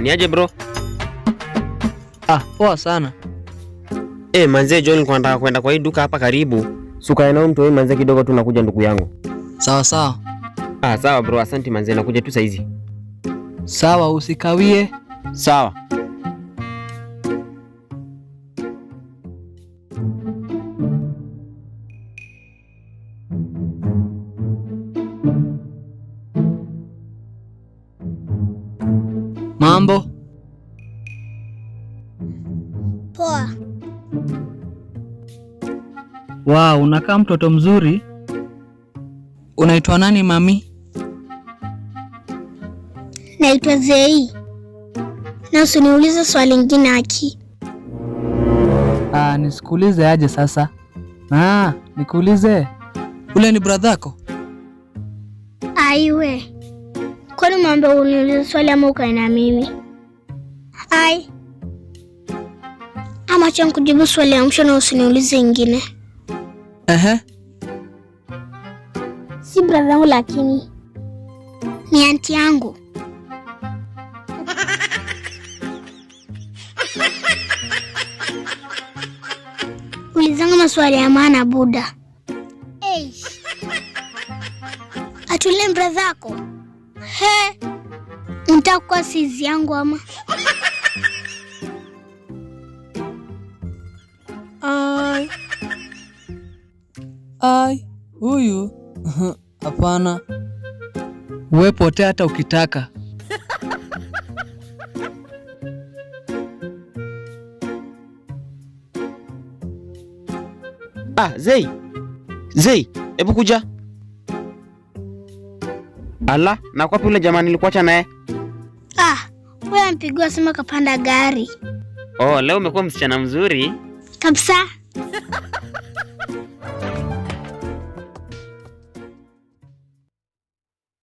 Ni aje bro? Poa sana. Manze John, nilikuwa nataka kwenda kwa hii duka hapa karibu. Suka na mtu manze kidogo tu nakuja ndugu yangu. Sawa sawa. Sawa bro, asante manze, nakuja tu saizi. Sawa, usikawie. Sawa. Mambo? Poa. Wow, unakaa mtoto mzuri. Unaitwa nani mami? Naitwa Zei. Na usiniulize swali lingine Aki. Nisikuulize aje sasa? Nikuulize. Ule ni brother yako? Aiwe. Kwani mambo uniulize swali ama ukae na mimi? Ama acha nikujibu swali ya mwisho na usiniulize ingine. Si brother yangu lakini ni aunti yangu. Ulizanga maswali ya maana Buda. Atule brother yako? Unataka kwa sizi yangu ama? Huyu? Hapana. Wewe potea hata ukitaka. Zei, hebu kuja. Ala, na kwa yule jamani nilikuacha naye? Wewe mpigwa sema kapanda gari. Leo umekuwa msichana mzuri. Kabisa.